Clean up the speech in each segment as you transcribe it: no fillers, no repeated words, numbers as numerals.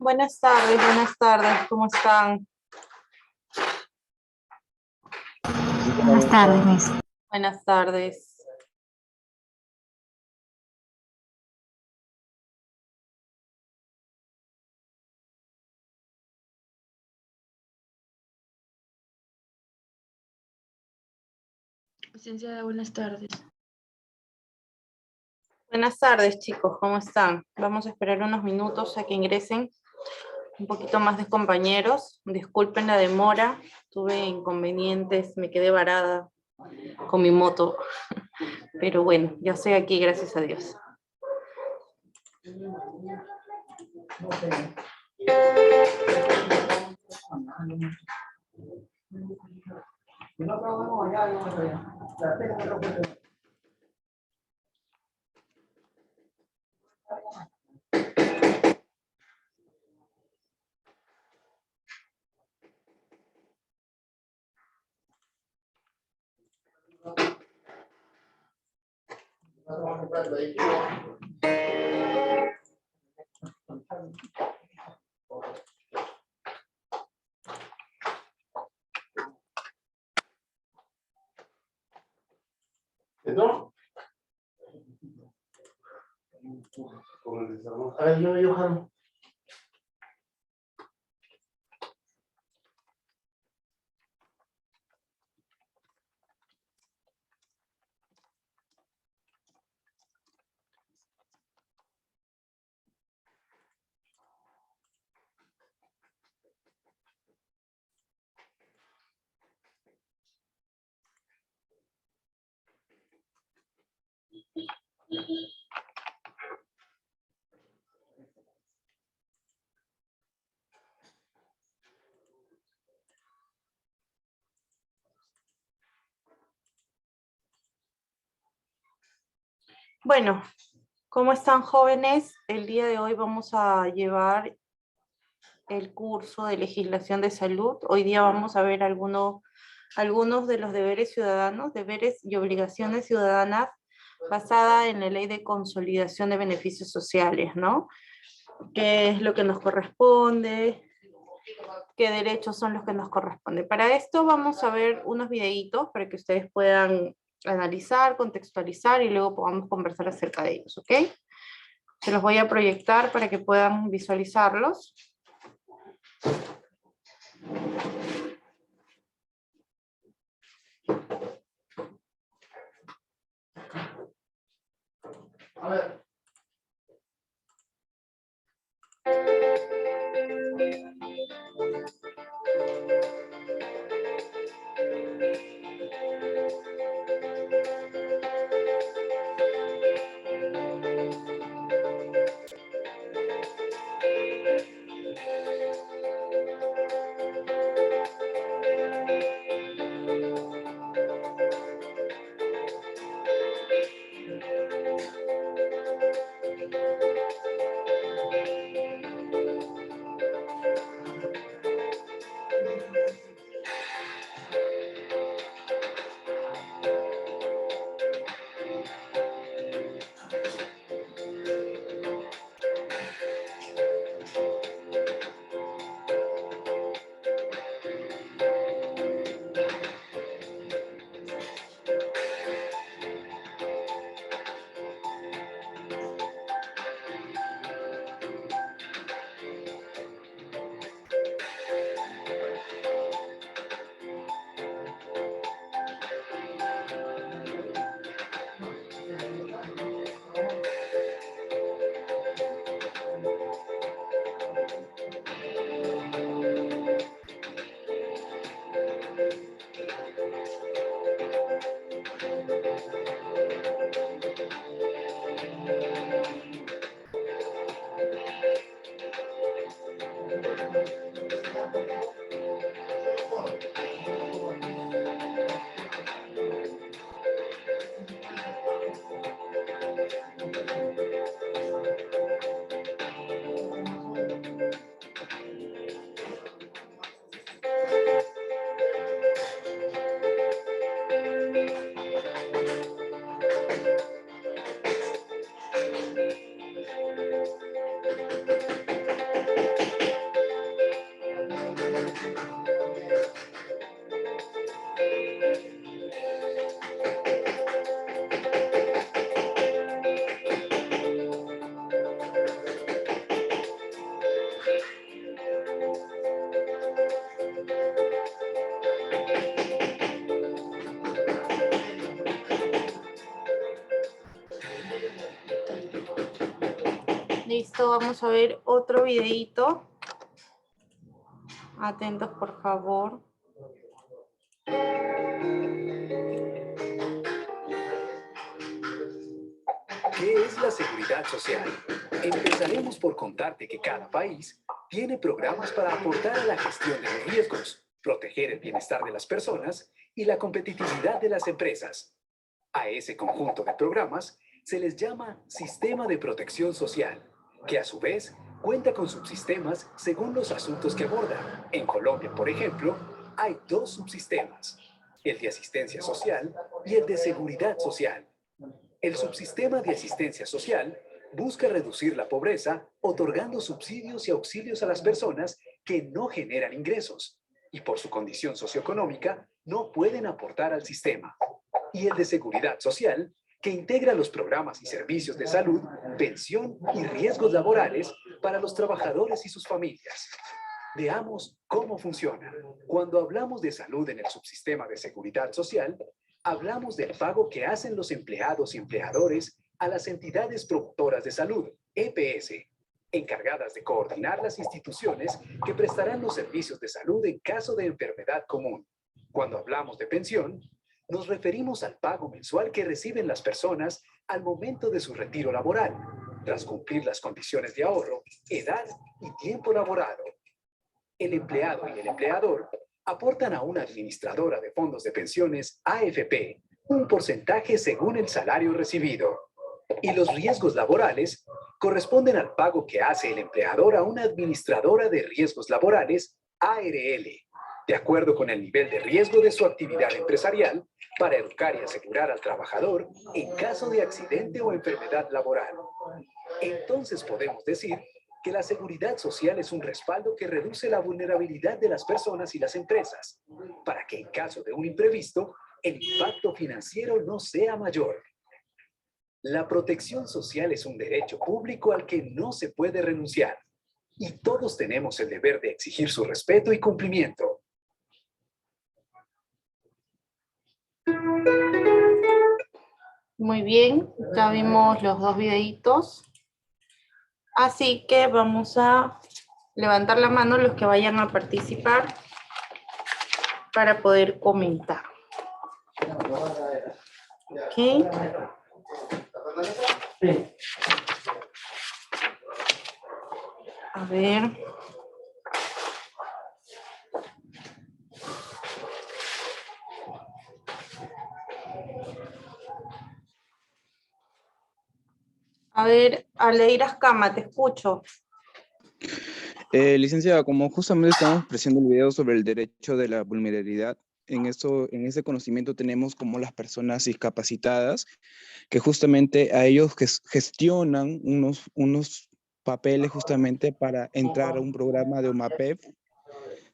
buenas tardes, ¿cómo están? Buenas tardes, Miss. Buenas tardes. Licenciada, buenas tardes. Buenas tardes, chicos, ¿cómo están? Vamos a esperar unos minutos a que ingresen un poquito más de compañeros. Disculpen la demora, tuve inconvenientes, me quedé varada con mi moto, pero bueno, ya estoy aquí, gracias a Dios. ¿No? A ver, yo, Johan. Bueno, ¿cómo están, jóvenes? El día de hoy vamos a llevar el curso de legislación de salud. Hoy día vamos a ver algunos de los deberes ciudadanos, deberes y obligaciones ciudadanas basada en la Ley de Consolidación de Beneficios Sociales, ¿no? ¿Qué es lo que nos corresponde? ¿Qué derechos son los que nos corresponden? Para esto vamos a ver unos videitos para que ustedes puedan analizar, contextualizar y luego podamos conversar acerca de ellos, ¿ok? Se los voy a proyectar para que puedan visualizarlos. A ver. Listo, vamos a ver otro videíto. Atentos, por favor. ¿Qué es la seguridad social? Empezaremos por contarte que cada país tiene programas para aportar a la gestión de los riesgos, proteger el bienestar de las personas y la competitividad de las empresas. A ese conjunto de programas se les llama Sistema de Protección Social, que a su vez cuenta con subsistemas según los asuntos que aborda. En Colombia, por ejemplo, hay 2 subsistemas, el de asistencia social y el de seguridad social. El subsistema de asistencia social busca reducir la pobreza otorgando subsidios y auxilios a las personas que no generan ingresos y por su condición socioeconómica no pueden aportar al sistema. Y el de seguridad social, que integra los programas y servicios de salud, pensión y riesgos laborales para los trabajadores y sus familias. Veamos cómo funciona. Cuando hablamos de salud en el subsistema de seguridad social, hablamos del pago que hacen los empleados y empleadores a las entidades promotoras de salud, EPS, encargadas de coordinar las instituciones que prestarán los servicios de salud en caso de enfermedad común. Cuando hablamos de pensión, nos referimos al pago mensual que reciben las personas al momento de su retiro laboral, tras cumplir las condiciones de ahorro, edad y tiempo laborado. El empleado y el empleador aportan a una administradora de fondos de pensiones, AFP, un porcentaje según el salario recibido. Y los riesgos laborales corresponden al pago que hace el empleador a una administradora de riesgos laborales, ARL, de acuerdo con el nivel de riesgo de su actividad empresarial, para educar y asegurar al trabajador en caso de accidente o enfermedad laboral. Entonces podemos decir que la seguridad social es un respaldo que reduce la vulnerabilidad de las personas y las empresas, para que en caso de un imprevisto, el impacto financiero no sea mayor. La protección social es un derecho público al que no se puede renunciar, y todos tenemos el deber de exigir su respeto y cumplimiento. Muy bien, ya vimos los 2 videitos. Así que vamos a levantar la mano los que vayan a participar para poder comentar. Ok. A ver. A ver, Aleira Cama, te escucho. Licenciada, como justamente estamos presentando el video sobre el derecho de la vulnerabilidad, en ese conocimiento tenemos como las personas discapacitadas, que justamente a ellos gestionan unos papeles justamente para entrar a un programa de OMAPEP,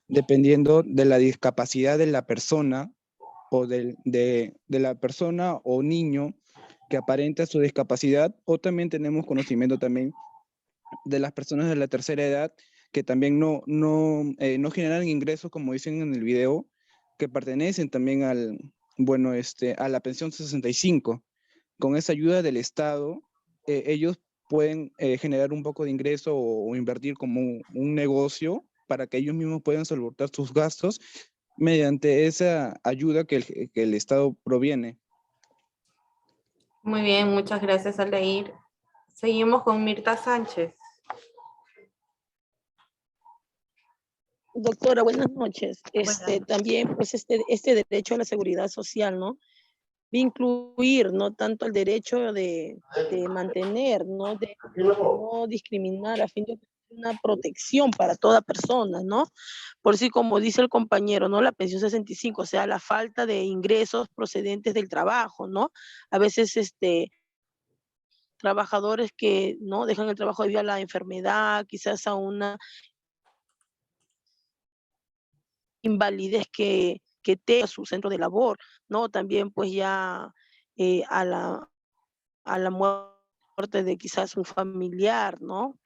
dependiendo de la discapacidad de la persona o de la persona o niño que aparenta su discapacidad, o también tenemos conocimiento también de las personas de la tercera edad que también no generan ingresos, como dicen en el video, que pertenecen también a la pensión 65. Con esa ayuda del Estado, ellos pueden generar un poco de ingreso o invertir como un negocio para que ellos mismos puedan solventar sus gastos mediante esa ayuda que el Estado proviene. Muy bien, muchas gracias, Aleir. Seguimos con Mirta Sánchez. Doctora, buenas noches. Buenas. También, pues, este derecho a la seguridad social, ¿no? De incluir, no tanto el derecho de mantener, ¿no? De no discriminar a fin de una protección para toda persona, ¿no? Por si, como dice el compañero, ¿no? La pensión 65, o sea, la falta de ingresos procedentes del trabajo, ¿no? A veces, trabajadores que, ¿no? Dejan el trabajo debido a la enfermedad, quizás a una invalidez que tenga su centro de labor, ¿no? También pues ya a la muerte de quizás un familiar, ¿no?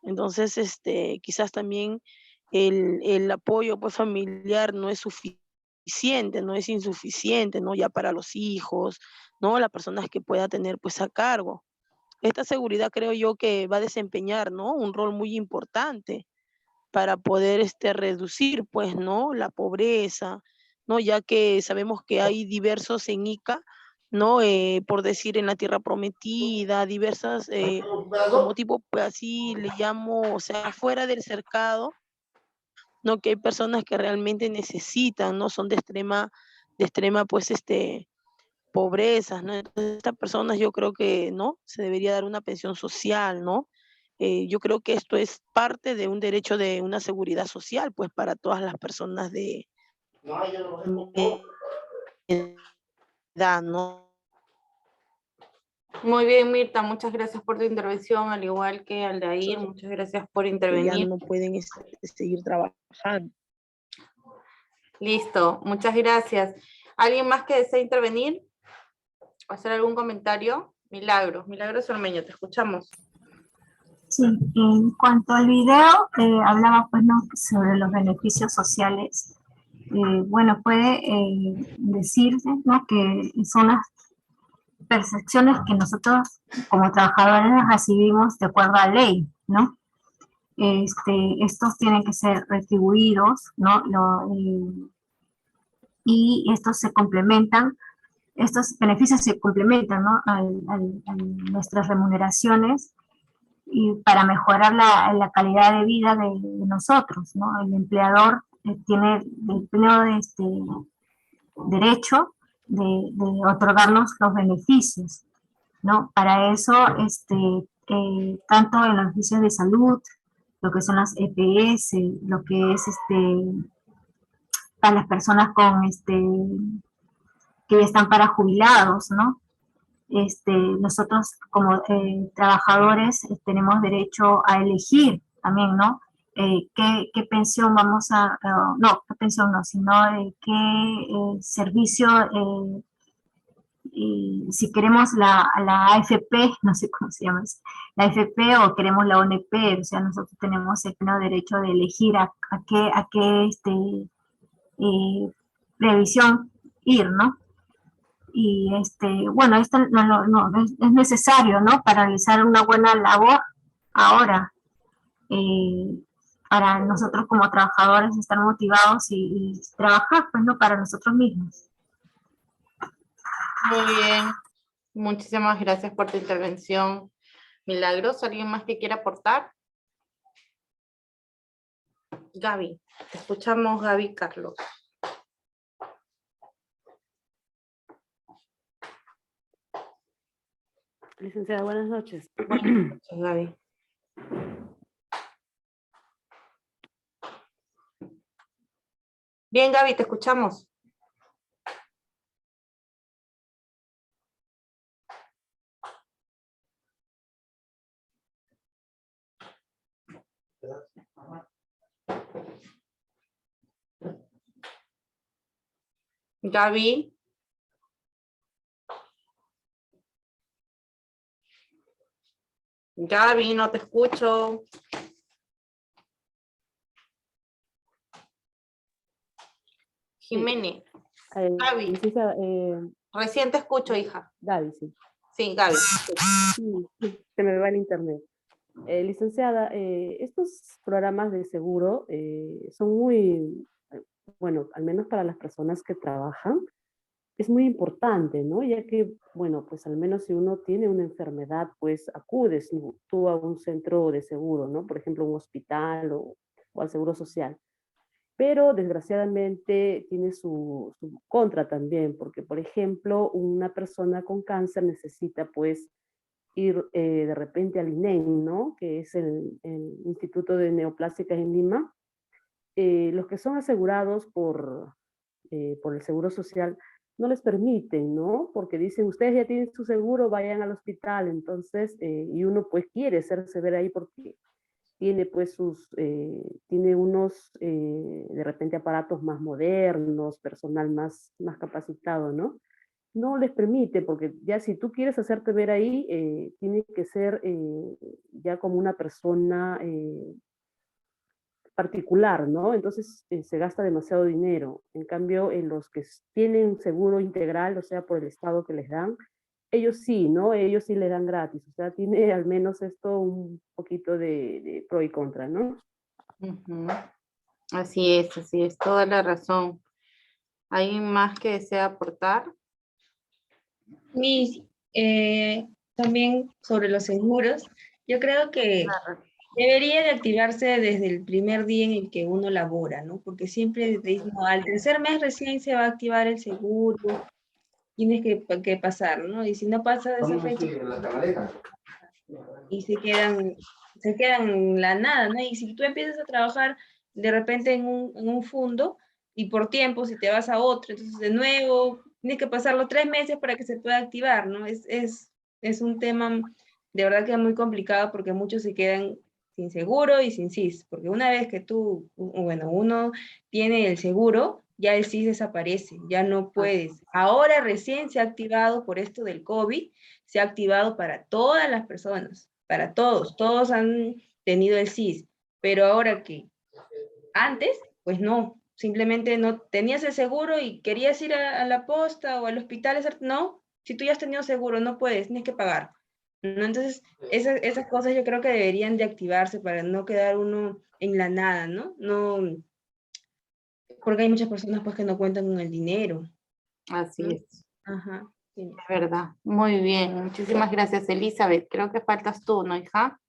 Entonces, quizás también el apoyo pues, familiar no es suficiente, no es insuficiente, ¿no? Ya para los hijos, ¿no? Las personas que pueda tener pues a cargo. Esta seguridad creo yo que va a desempeñar, ¿no? Un rol muy importante para poder reducir, pues, ¿no? La pobreza, ¿no? Ya que sabemos que hay diversos en Ica, ¿no? Por decir en la tierra prometida, diversas, como tipo, pues así le llamo, o sea, fuera del cercado, ¿no? Que hay personas que realmente necesitan, ¿no? Son de extrema, pues, pobrezas, ¿no? Entonces, estas personas yo creo que, ¿no? Se debería dar una pensión social, ¿no? Yo creo que esto es parte de un derecho de una seguridad social, pues para todas las personas de edad, ¿no? Muy bien, Mirta, muchas gracias por tu intervención, al igual que Aldair, muchas gracias por Que ya intervenir. no pueden seguir trabajando. Listo, muchas gracias. ¿Alguien más que desea intervenir? ¿Hacer algún comentario? Milagros Ormeño, te escuchamos. Sí, en cuanto al video, hablaba pues, ¿no? sobre los beneficios sociales. Bueno, puede decirse, ¿no? que son las percepciones que nosotros como trabajadores recibimos de acuerdo a ley, ¿no? Estos tienen que ser retribuidos, ¿no? Y estos se complementan, estos beneficios se complementan, ¿no? a nuestras remuneraciones y para mejorar la calidad de vida de nosotros, ¿no? El empleador tiene el pleno derecho de otorgarnos los beneficios, ¿no? Para eso, tanto en los beneficios de salud, lo que son las EPS, lo que es para las personas con que ya están para jubilados, ¿no? Nosotros como trabajadores tenemos derecho a elegir también, ¿no? ¿Qué pensión vamos a, no, qué pensión no, sino qué servicio, y si queremos la AFP, no sé cómo se llama, la AFP o queremos la ONP, o sea, nosotros tenemos el pleno derecho de elegir a qué previsión ir, ¿no? Y bueno, esto es necesario, ¿no? Para realizar una buena labor ahora, para nosotros como trabajadores estar motivados y trabajar, pues, ¿no? Para nosotros mismos. Muy bien, muchísimas gracias por tu intervención, Milagros. ¿Alguien más que quiera aportar? Gaby, te escuchamos, Gaby Carlos. Licenciada, buenas noches. Buenas noches, Gaby. Bien, Gaby, te escuchamos. Gaby. Gaby, no te escucho. Jiménez. Gaby. Licenciada, Recién te escucho, hija. Gaby, sí. Sí, Gaby. Sí, se me va el internet. Licenciada, estos programas de seguro son muy, bueno, al menos para las personas que trabajan, es muy importante, ¿no? Ya que, bueno, pues al menos si uno tiene una enfermedad, pues acudes tú a un centro de seguro, ¿no? Por ejemplo, un hospital o al seguro social. Pero desgraciadamente tiene su contra también, porque por ejemplo, una persona con cáncer necesita pues ir de repente al INEM, ¿no? Que es el Instituto de Neoplástica en Lima. Los que son asegurados por el Seguro Social no les permiten, ¿no? Porque dicen, ustedes ya tienen su seguro, vayan al hospital, entonces, y uno pues quiere hacerse ver ahí porque tiene pues tiene unos, de repente, aparatos más modernos, personal más capacitado, ¿no? No les permite, porque ya si tú quieres hacerte ver ahí, tiene que ser ya como una persona particular, ¿no? Entonces se gasta demasiado dinero. En cambio, en los que tienen seguro integral, o sea, por el Estado que les dan, ellos sí, ¿no? Ellos sí le dan gratis. O sea, tiene al menos esto un poquito de pro y contra, ¿no? Ujú. Así es, toda la razón. ¿Hay más que desea aportar? Mis, también sobre los seguros, yo creo que debería de activarse desde el primer día en el que uno labora, ¿no? Porque siempre te dicen, no, al tercer mes recién se va a activar el seguro, tienes que pasar, ¿no? Y si no pasa de esa fecha, y se quedan en la nada, ¿no? Y si tú empiezas a trabajar de repente en un fondo, y por tiempo, si te vas a otro, entonces de nuevo, tienes que pasar los 3 meses para que se pueda activar, ¿no? Es un tema de verdad que es muy complicado porque muchos se quedan sin seguro y sin SIS, porque una vez que bueno, uno tiene el seguro, ya el SIS desaparece, ya no puedes. Ahora recién se ha activado por esto del COVID, se ha activado para todas las personas, para todos han tenido el SIS, pero ahora que antes, pues no, simplemente no tenías el seguro y querías ir a la posta o al hospital, no, si tú ya has tenido seguro, no puedes, tienes que pagar, ¿no? Entonces, esas cosas yo creo que deberían de activarse para no quedar uno en la nada, ¿no? No, porque hay muchas personas pues que no cuentan con el dinero. Así ¿no? es. Ajá. Sí. Es verdad. Muy bien. Muchísimas gracias, Elizabeth. Creo que faltas tú, ¿no, hija?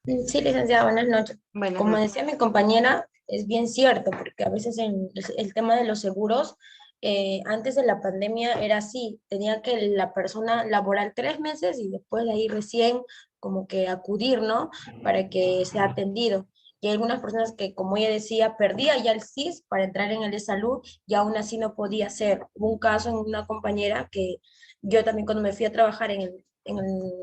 Sí, licenciada, buenas noches. Buenas Como noches. decía mi compañera, es bien cierto, porque a veces en el tema de los seguros, antes de la pandemia era así, tenía que la persona laborar 3 meses y después de ahí recién como que acudir, ¿no? Para que sea atendido. Y hay algunas personas que, como ella decía, perdía ya el SIS para entrar en el de salud y aún así no podía hacer. Hubo un caso en una compañera que yo también cuando me fui a trabajar en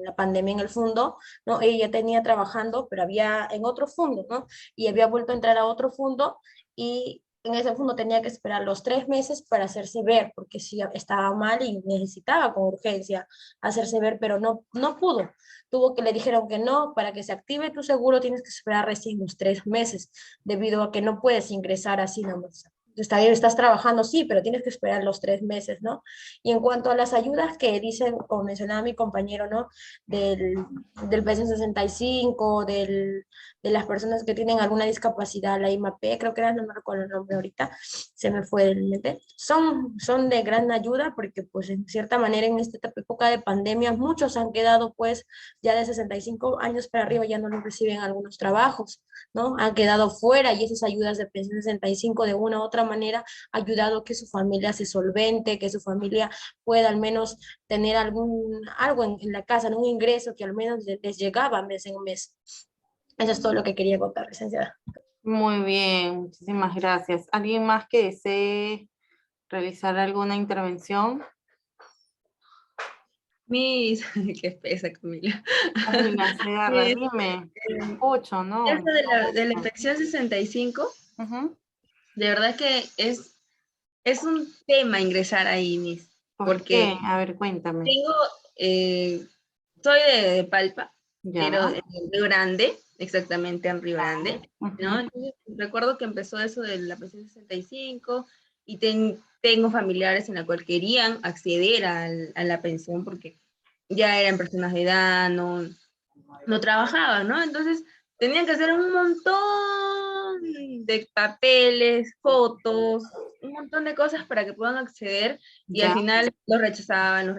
la pandemia en el fondo, ¿no? Ella tenía trabajando, pero había en otro fondo, ¿no? Y había vuelto a entrar a otro fondo y en ese fondo tenía que esperar los 3 meses para hacerse ver, porque sí estaba mal y necesitaba con urgencia hacerse ver, pero no pudo. Tuvo que le dijeron que no, para que se active tu seguro tienes que esperar recién los 3 meses, debido a que no puedes ingresar así nomás. Está bien, estás trabajando, sí, pero tienes que esperar los 3 meses, ¿no? Y en cuanto a las ayudas que dicen, como mencionaba mi compañero, ¿no? Del PES 65, de las personas que tienen alguna discapacidad, la IMAP, creo que era, no me recuerdo el nombre ahorita, se me fue del mente, son de gran ayuda porque pues en cierta manera en esta época de pandemia muchos han quedado pues ya de 65 años para arriba ya no los reciben algunos trabajos, ¿no? Han quedado fuera y esas ayudas de pensión 65 de una u otra manera ha ayudado a que su familia se solvente, que su familia pueda al menos tener algo en la casa, ¿no? Un ingreso que al menos les llegaba mes en mes. Eso es todo lo que quería contar, licenciada. Muy bien, muchísimas gracias. ¿Alguien más que desee realizar alguna intervención? Qué pesa, Camila. Camila Segarra, dime, escucho, ¿no? Esto de la infección 65, Ujú. de verdad que es un tema ingresar ahí, Miss. ¿Por qué? Porque A ver, cuéntame. soy de Palpa, Ya. pero en Río Grande, exactamente en Río Grande, Ujú. ¿no? Entonces, recuerdo que empezó eso de la pensión 65 y tengo familiares en la cual querían acceder a la pensión porque ya eran personas de edad, no trabajaban, ¿no? Entonces tenían que hacer un montón de papeles, fotos, un montón de cosas para que puedan acceder y al Ya. final los rechazaban.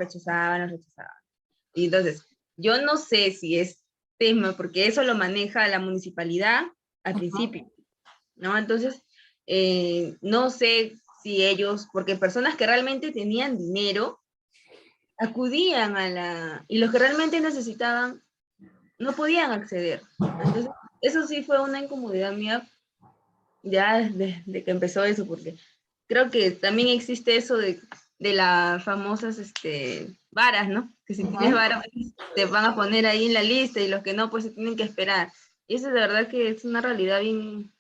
Y entonces, yo no sé si es tema, porque eso lo maneja la municipalidad al principio, ¿no? Entonces, no sé si ellos, porque personas que realmente tenían dinero, acudían y los que realmente necesitaban, no podían acceder. Entonces, eso sí fue una incomodidad mía ya desde que empezó eso, porque creo que también existe eso de las famosas varas, ¿no? Que si tienes vara, te van a poner ahí en la lista y los que no, pues se tienen que esperar. Y eso de verdad que es una realidad bien,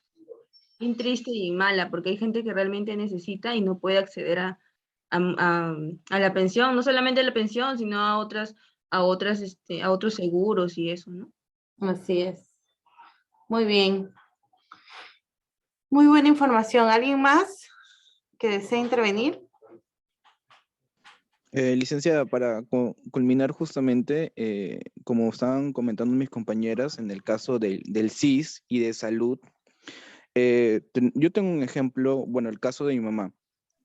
bien triste y mala, porque hay gente que realmente necesita y no puede acceder a la pensión, no solamente a la pensión, sino a otros seguros y eso, ¿no? Así es. Muy bien. Muy buena información. ¿Alguien más que desee intervenir? Licenciada, para culminar justamente, como estaban comentando mis compañeras, en el caso del CIS y de salud, yo tengo un ejemplo, bueno, el caso de mi mamá.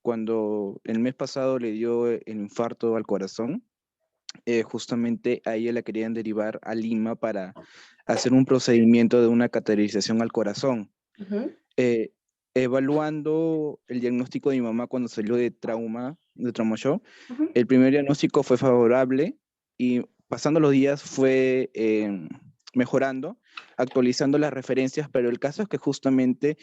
Cuando el mes pasado le dio el infarto al corazón, justamente a ella la querían derivar a Lima para hacer un procedimiento de una cateterización al corazón. Eh, Evaluando el diagnóstico de mi mamá cuando salió de trauma shock, el primer diagnóstico fue favorable y pasando los días fue mejorando, actualizando las referencias, pero el caso es que justamente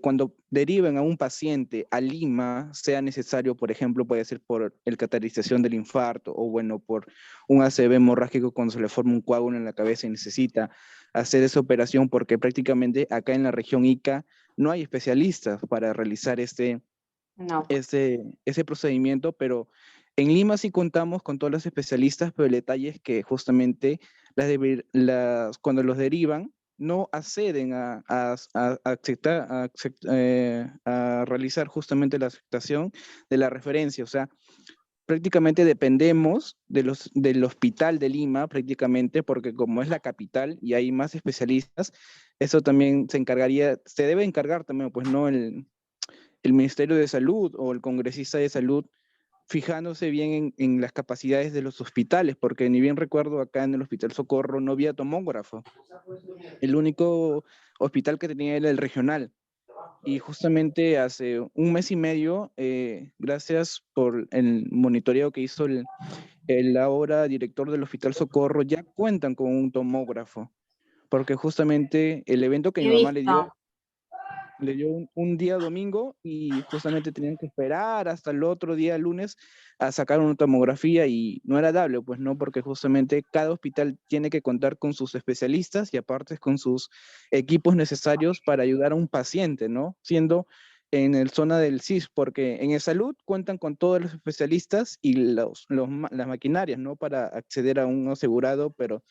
cuando deriven a un paciente a Lima, sea necesario, por ejemplo, puede ser por el cateterización del infarto o bueno, por un ACV hemorrágico cuando se le forma un coágulo en la cabeza y necesita hacer esa operación porque prácticamente acá en la región Ica no hay especialistas para realizar ese procedimiento, pero en Lima sí contamos con todos los especialistas, pero el detalle es que justamente cuando los derivan, no acceden a realizar justamente la aceptación de la referencia. O sea, prácticamente dependemos del hospital de Lima, prácticamente, porque como es la capital y hay más especialistas, eso también se debe encargar también, pues no el Ministerio de Salud o el congresista de salud fijándose bien en las capacidades de los hospitales, porque ni bien recuerdo acá en el Hospital Socorro no había tomógrafo. El único hospital que tenía era el regional. Y justamente hace un mes y medio, gracias por el monitoreo que hizo el ahora director del Hospital Socorro, ya cuentan con un tomógrafo, porque justamente el evento que He mi mamá le dio visto. un día domingo y justamente tenían que esperar hasta el otro día lunes a sacar una tomografía y no era dable, pues no, porque justamente cada hospital tiene que contar con sus especialistas y aparte con sus equipos necesarios para ayudar a un paciente, ¿no? Siendo en el zona del CIS, porque en el salud cuentan con todos los especialistas y las maquinarias, ¿no? Para acceder a un asegurado, pero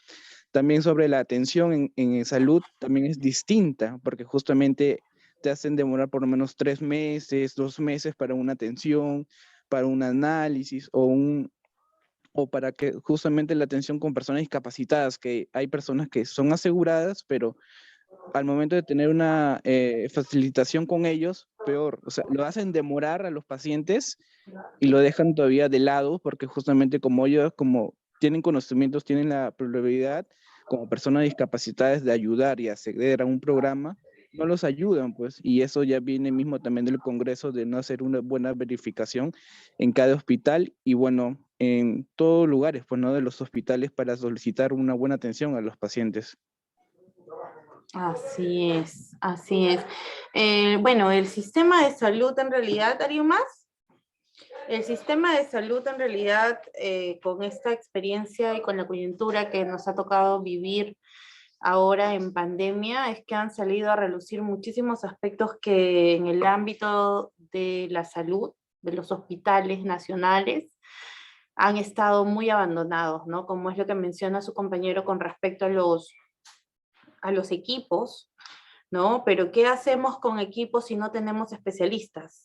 también sobre la atención en salud también es distinta, porque justamente te hacen demorar por lo menos 3 meses, 2 meses para una atención, para un análisis o para que justamente la atención con personas discapacitadas, que hay personas que son aseguradas, pero al momento de tener una facilitación con ellos, peor, o sea, lo hacen demorar a los pacientes y lo dejan todavía de lado porque justamente como ellos, como tienen conocimientos, tienen la probabilidad como personas discapacitadas de ayudar y acceder a un programa, no los ayudan, pues, y eso ya viene mismo también del Congreso de no hacer una buena verificación en cada hospital y bueno, en todos lugares, pues, ¿no? De los hospitales para solicitar una buena atención a los pacientes. Así es, así es. Bueno, el sistema de salud en realidad, ¿alguien más? El sistema de salud en realidad, con esta experiencia y con la coyuntura que nos ha tocado vivir ahora en pandemia, es que han salido a relucir muchísimos aspectos que en el ámbito de la salud, de los hospitales nacionales, han estado muy abandonados, ¿no? Como es lo que menciona su compañero con respecto a los equipos, ¿no? Pero ¿qué hacemos con equipos si no tenemos especialistas?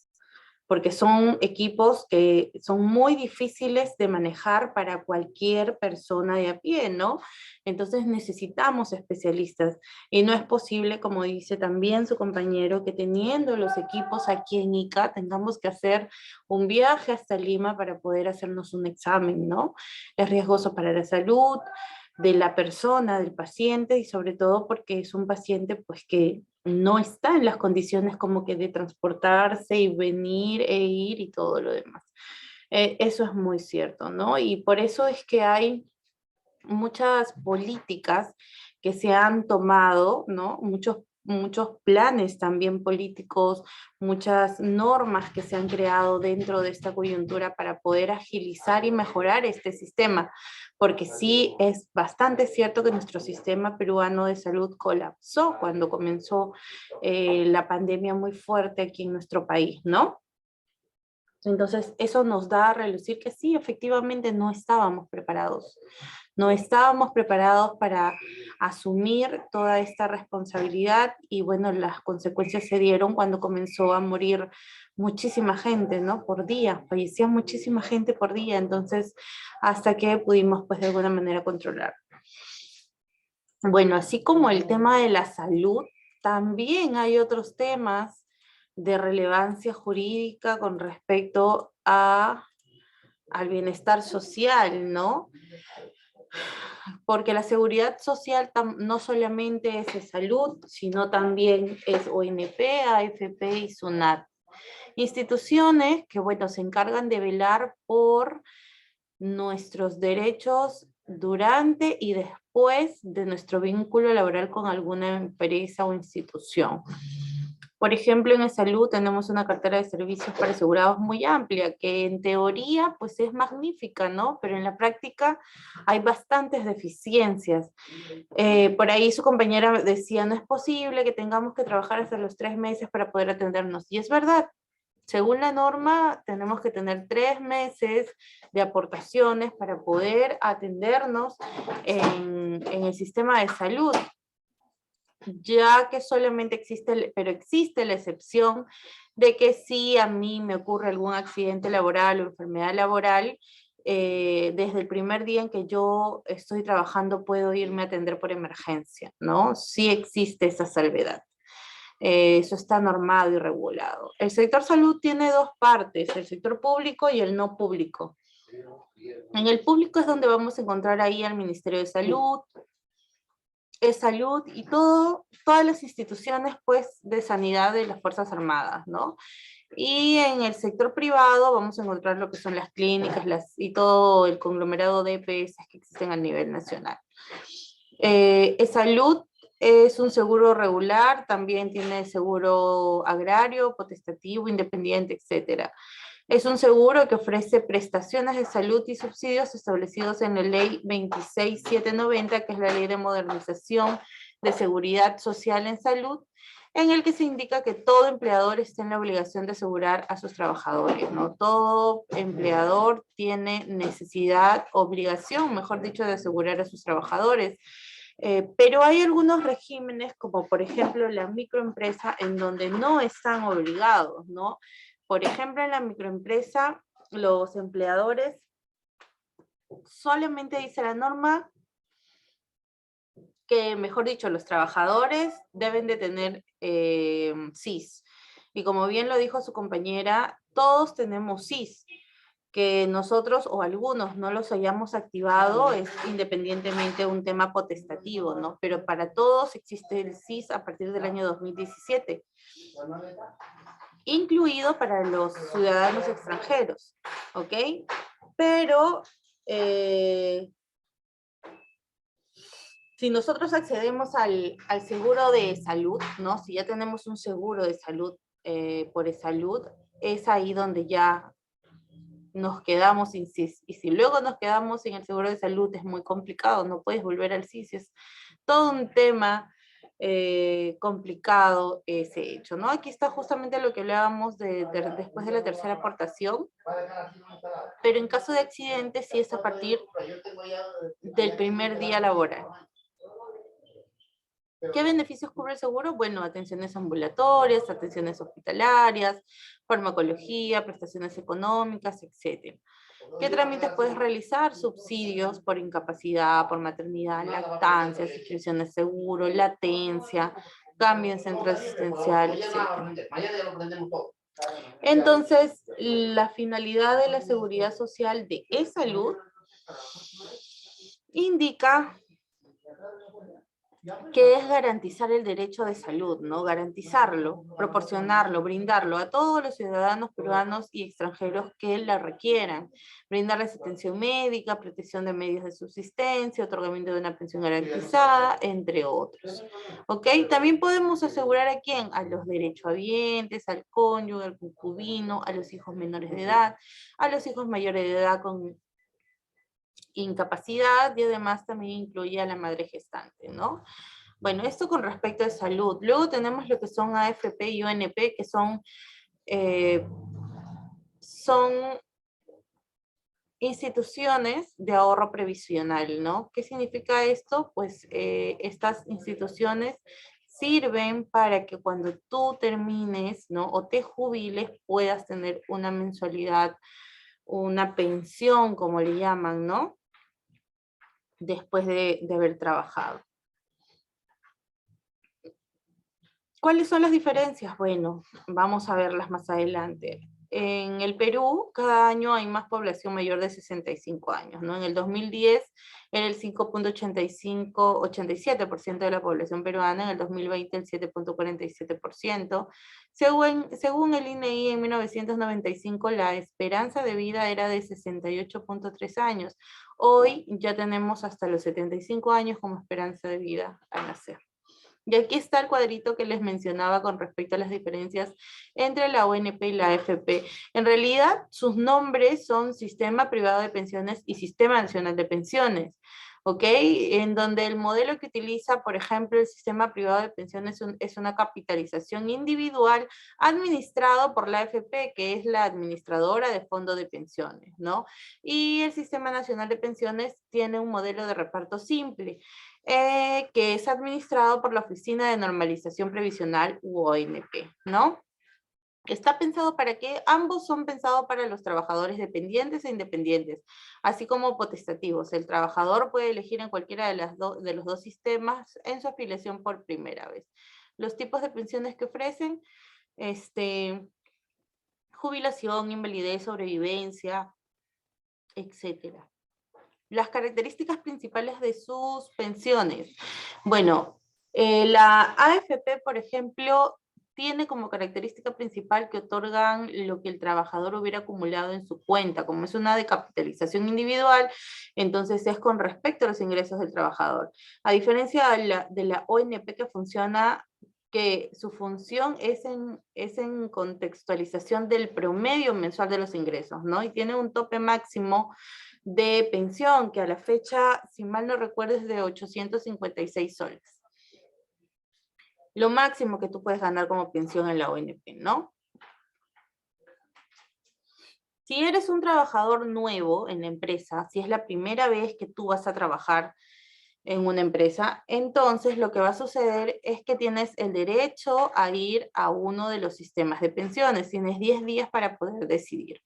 Porque son equipos que son muy difíciles de manejar para cualquier persona de a pie, ¿no? Entonces necesitamos especialistas y no es posible, como dice también su compañero, que teniendo los equipos aquí en Ica tengamos que hacer un viaje hasta Lima para poder hacernos un examen, ¿no? Es riesgoso para la salud de la persona, del paciente y sobre todo porque es un paciente pues que no está en las condiciones como que de transportarse y venir e ir y todo lo demás. Eso es muy cierto, ¿no? Y por eso es que hay muchas políticas que se han tomado, ¿no? Muchos muchos planes también políticos, muchas normas que se han creado dentro de esta coyuntura para poder agilizar y mejorar este sistema, porque sí es bastante cierto que nuestro sistema peruano de salud colapsó cuando comenzó la pandemia muy fuerte aquí en nuestro país, ¿no? Entonces, eso nos da a relucir que sí, efectivamente no estábamos preparados. No estábamos preparados para asumir toda esta responsabilidad y bueno, las consecuencias se dieron cuando comenzó a morir muchísima gente, ¿no? Por día, fallecía muchísima gente por día, entonces hasta que pudimos pues de alguna manera controlar. Bueno, así como el tema de la salud, también hay otros temas de relevancia jurídica con respecto al bienestar social, ¿no? Porque la seguridad social no solamente es de salud, sino también es ONP, AFP y SUNAT. Instituciones que, bueno, se encargan de velar por nuestros derechos durante y después de nuestro vínculo laboral con alguna empresa o institución. Por ejemplo, en salud tenemos una cartera de servicios para asegurados muy amplia, que en teoría pues es magnífica, ¿no? Pero en la práctica hay bastantes deficiencias. Por ahí su compañera decía, no es posible que tengamos que trabajar hasta los 3 meses para poder atendernos. Y es verdad, según la norma tenemos que tener 3 meses de aportaciones para poder atendernos en el sistema de salud, ya que solamente existe, pero existe la excepción de que si a mí me ocurre algún accidente laboral o enfermedad laboral, desde el primer día en que yo estoy trabajando puedo irme a atender por emergencia, ¿no? Sí existe esa salvedad. Eso está normado y regulado. El sector salud tiene 2 partes, el sector público y el no público. En el público es donde vamos a encontrar ahí al Ministerio de Salud, salud y todas las instituciones pues de sanidad de las Fuerzas Armadas, ¿no? Y en el sector privado vamos a encontrar lo que son las clínicas y todo el conglomerado de EPS que existen a nivel nacional. Salud es un seguro regular, también tiene seguro agrario, potestativo, independiente, etcétera. Es un seguro que ofrece prestaciones de salud y subsidios establecidos en la Ley 26790, que es la Ley de Modernización de Seguridad Social en Salud, en el que se indica que todo empleador está en la obligación de asegurar a sus trabajadores, ¿no? Todo empleador tiene necesidad, obligación, mejor dicho, de asegurar a sus trabajadores. Pero hay algunos regímenes, como por ejemplo la microempresa, en donde no están obligados, ¿no? Por ejemplo, en la microempresa, los empleadores, solamente dice la norma que, mejor dicho, los trabajadores deben de tener SIS. Y como bien lo dijo su compañera, todos tenemos SIS. Que nosotros o algunos no los hayamos activado es independientemente un tema potestativo, ¿no? Pero para todos existe el SIS a partir del año 2017. Incluido para los ciudadanos extranjeros, ¿ok? Pero si nosotros accedemos al seguro de salud, ¿no? Si ya tenemos un seguro de salud por salud, es ahí donde ya nos quedamos sin SIS. Y si luego nos quedamos sin el seguro de salud es muy complicado, no puedes volver al SIS. Es todo un tema complicado ese hecho, ¿no? Aquí está justamente lo que hablábamos después de la tercera aportación, pero en caso de accidente sí es a partir del primer día laboral. ¿Qué beneficios cubre el seguro? Bueno, atenciones ambulatorias, atenciones hospitalarias, farmacología, prestaciones económicas, etc. ¿Qué trámites puedes realizar? Subsidios por incapacidad, por maternidad, lactancia, suscripción de seguro, latencia, cambio en centro asistencial, etc. Entonces, la finalidad de la seguridad social de e-salud indica que es garantizar el derecho de salud, ¿no? Garantizarlo, proporcionarlo, brindarlo a todos los ciudadanos peruanos y extranjeros que la requieran. Brindarles atención médica, protección de medios de subsistencia, otorgamiento de una pensión garantizada, entre otros. ¿Ok? También podemos asegurar a quién, a los derechohabientes, al cónyuge, al concubino, a los hijos menores de edad, a los hijos mayores de edad con incapacidad y además también incluye a la madre gestante, ¿no? Bueno, esto con respecto a salud. Luego tenemos lo que son AFP y ONP, que son instituciones de ahorro previsional, ¿no? ¿Qué significa esto? Pues estas instituciones sirven para que cuando tú termines, ¿no? O te jubiles, puedas tener una mensualidad, una pensión, como le llaman, ¿no? Después de haber trabajado. ¿Cuáles son las diferencias? Bueno, vamos a verlas más adelante. En el Perú, cada año hay más población mayor de 65 años, ¿no? En el 2010 era el 5.87% de la población peruana, en el 2020 el 7.47%. Según el INEI, en 1995 la esperanza de vida era de 68.3 años. Hoy ya tenemos hasta los 75 años como esperanza de vida al nacer. Y aquí está el cuadrito que les mencionaba con respecto a las diferencias entre la ONP y la AFP. En realidad, sus nombres son Sistema Privado de Pensiones y Sistema Nacional de Pensiones, ¿ok? En donde el modelo que utiliza, por ejemplo, el Sistema Privado de Pensiones es una capitalización individual administrado por la AFP, que es la administradora de fondo de pensiones, ¿no? Y el Sistema Nacional de Pensiones tiene un modelo de reparto simple, que es administrado por la Oficina de Normalización Previsional u ONP, ¿no? ¿Está pensado para qué? Ambos son pensados para los trabajadores dependientes e independientes, así como potestativos. El trabajador puede elegir en cualquiera de los dos sistemas en su afiliación por primera vez. Los tipos de pensiones que ofrecen, jubilación, invalidez, sobrevivencia, etcétera. Las características principales de sus pensiones. Bueno, la AFP, por ejemplo, tiene como característica principal que otorgan lo que el trabajador hubiera acumulado en su cuenta. Como es una de capitalización individual, entonces es con respecto a los ingresos del trabajador. A diferencia de la ONP, que funciona, que su función es en contextualización del promedio mensual de los ingresos, ¿no? Y tiene un tope máximo de pensión, que a la fecha, si mal no recuerdo, es de 856 soles. Lo máximo que tú puedes ganar como pensión en la ONP, ¿no? Si eres un trabajador nuevo en la empresa, si es la primera vez que tú vas a trabajar en una empresa, entonces lo que va a suceder es que tienes el derecho a ir a uno de los sistemas de pensiones. Tienes 10 días para poder decidir.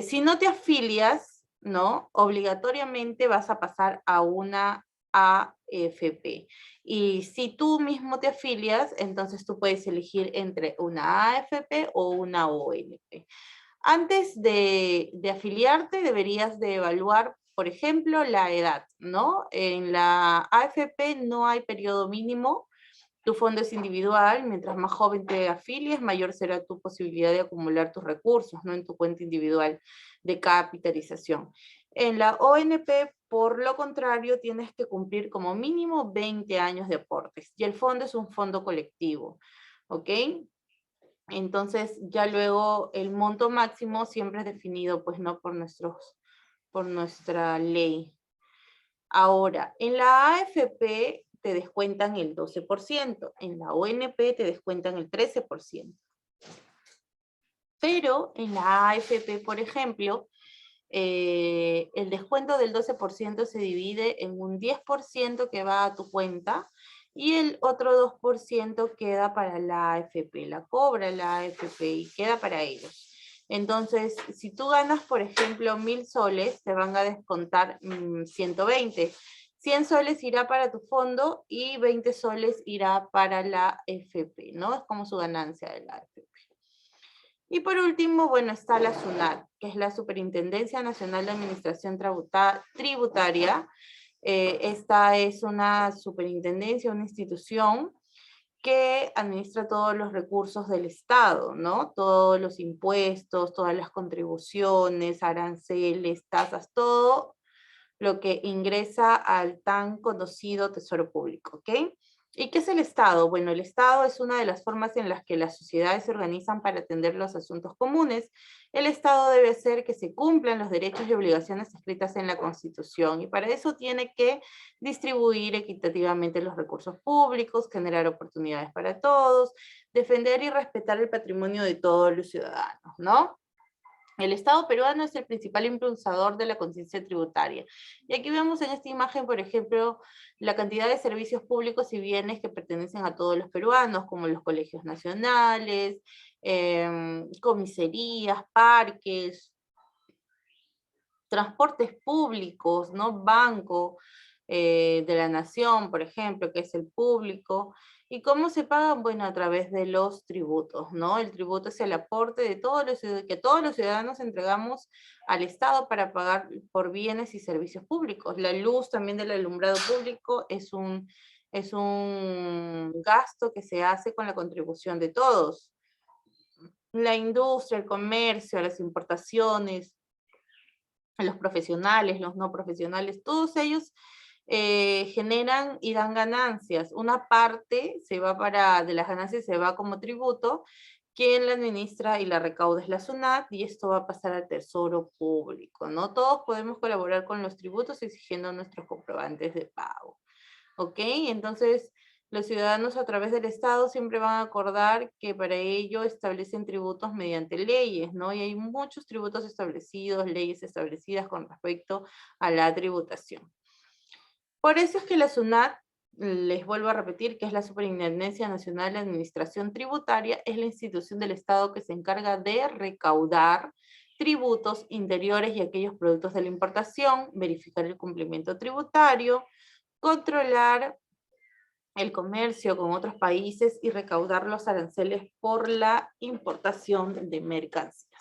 Si no te afilias, ¿no? Obligatoriamente vas a pasar a una AFP. Y si tú mismo te afilias, entonces tú puedes elegir entre una AFP o una ONP. Antes de afiliarte, deberías de evaluar, por ejemplo, la edad, ¿no? En la AFP no hay periodo mínimo. Tu fondo es individual, mientras más joven te afilies, mayor será tu posibilidad de acumular tus recursos, ¿no? En tu cuenta individual de capitalización. En la ONP, por lo contrario, tienes que cumplir como mínimo 20 años de aportes, y el fondo es un fondo colectivo, ¿ok? Entonces, ya luego el monto máximo siempre es definido, pues, ¿no? Por nuestra ley. Ahora, en la AFP te descuentan el 12%, en la ONP te descuentan el 13%. Pero en la AFP, por ejemplo, el descuento del 12% se divide en un 10% que va a tu cuenta y el otro 2% queda para la AFP, la cobra la AFP y queda para ellos. Entonces, si tú ganas, por ejemplo, 1.000 soles, te van a descontar 120. 100 soles irá para tu fondo y 20 soles irá para la AFP, ¿no? Es como su ganancia de la AFP. Y por último, bueno, está la SUNAT, que es la Superintendencia Nacional de Administración Tributaria. Esta es una superintendencia, una institución que administra todos los recursos del Estado, ¿no? Todos los impuestos, todas las contribuciones, aranceles, tasas, todo lo que ingresa al tan conocido Tesoro Público, ¿ok? ¿Y qué es el Estado? Bueno, el Estado es una de las formas en las que las sociedades se organizan para atender los asuntos comunes. El Estado debe hacer que se cumplan los derechos y obligaciones escritas en la Constitución, y para eso tiene que distribuir equitativamente los recursos públicos, generar oportunidades para todos, defender y respetar el patrimonio de todos los ciudadanos, ¿no? El Estado peruano es el principal impulsador de la conciencia tributaria. Y aquí vemos en esta imagen, por ejemplo, la cantidad de servicios públicos y bienes que pertenecen a todos los peruanos, como los colegios nacionales, comisarías, parques, transportes públicos, ¿no? Banco de la Nación, por ejemplo, que es el público. ¿Y cómo se pagan? Bueno, a través de los tributos, ¿no? El tributo es el aporte de que todos los ciudadanos entregamos al Estado para pagar por bienes y servicios públicos. La luz también del alumbrado público es un gasto que se hace con la contribución de todos. La industria, el comercio, las importaciones, los profesionales, los no profesionales, todos ellos generan y dan ganancias. Una parte de las ganancias se va como tributo, quien la administra y la recauda es la SUNAT, y esto va a pasar al Tesoro Público, ¿no? Todos podemos colaborar con los tributos exigiendo nuestros comprobantes de pago, ¿ok? Entonces, los ciudadanos a través del Estado siempre van a acordar que para ello establecen tributos mediante leyes, ¿no? Y hay muchos tributos establecidos, leyes establecidas con respecto a la tributación. Por eso es que la SUNAT, les vuelvo a repetir, que es la Superintendencia Nacional de Administración Tributaria, es la institución del Estado que se encarga de recaudar tributos interiores y aquellos productos de la importación, verificar el cumplimiento tributario, controlar el comercio con otros países y recaudar los aranceles por la importación de mercancías.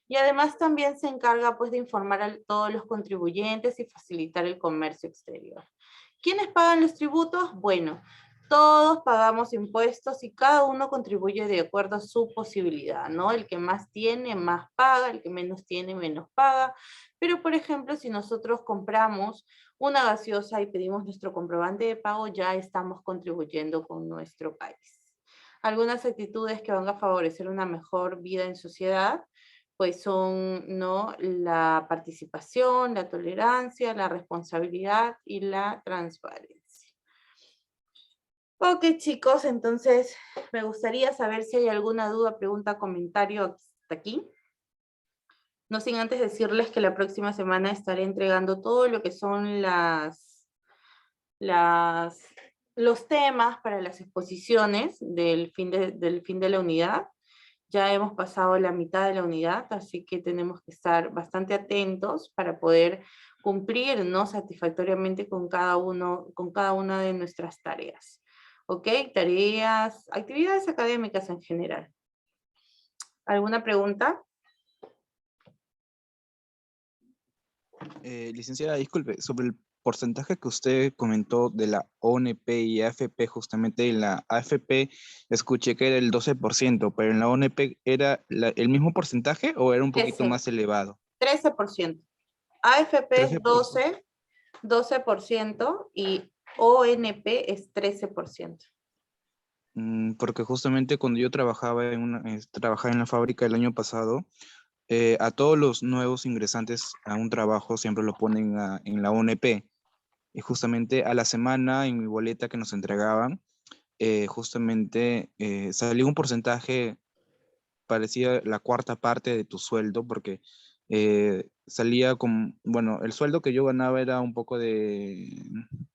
Y además también se encarga pues de informar a todos los contribuyentes y facilitar el comercio exterior. ¿Quiénes pagan los tributos? Bueno, todos pagamos impuestos y cada uno contribuye de acuerdo a su posibilidad, ¿no? El que más tiene, más paga, el que menos tiene, menos paga. Pero, por ejemplo, si nosotros compramos una gaseosa y pedimos nuestro comprobante de pago, ya estamos contribuyendo con nuestro país. Algunas actitudes que van a favorecer una mejor vida en sociedad, pues son, ¿no?, la participación, la tolerancia, la responsabilidad y la transparencia. Ok, chicos, entonces me gustaría saber si hay alguna duda, pregunta, comentario hasta aquí. No sin antes decirles que la próxima semana estaré entregando todo lo que son los temas para las exposiciones del fin de la unidad. Ya hemos pasado la mitad de la unidad, así que tenemos que estar bastante atentos para poder cumplir, ¿no?, satisfactoriamente con cada una de nuestras tareas. ¿Ok? Tareas, actividades académicas en general. ¿Alguna pregunta? Licenciada, disculpe, sobre el porcentaje que usted comentó de la ONP y AFP, justamente en la AFP escuché que era el 12%, pero en la ONP ¿era el mismo porcentaje o era un poquito más elevado? 13%. AFP es 12% y ONP es 13%. Porque justamente cuando yo trabajaba trabajaba en la fábrica el año pasado, a todos los nuevos ingresantes a un trabajo siempre lo ponen en la ONP. Y justamente a la semana en mi boleta que nos entregaban, justamente salía un porcentaje, parecía la cuarta parte de tu sueldo, porque salía con, bueno, el sueldo que yo ganaba era un poco de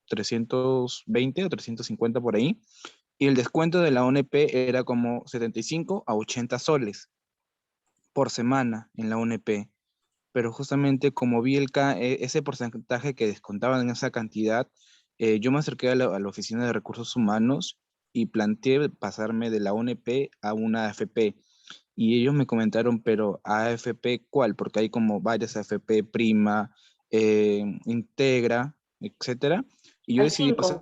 320 o 350 por ahí, y el descuento de la ONP era como 75 a 80 soles por semana en la ONP. Pero justamente como vi ese porcentaje que descontaban en esa cantidad, yo me acerqué a la Oficina de Recursos Humanos y planteé pasarme de la ONP a una AFP. Y ellos me comentaron, pero ¿AFP cuál? Porque hay como varias AFP, Prima, Integra, etcétera. Y yo Al decidí 5. pasar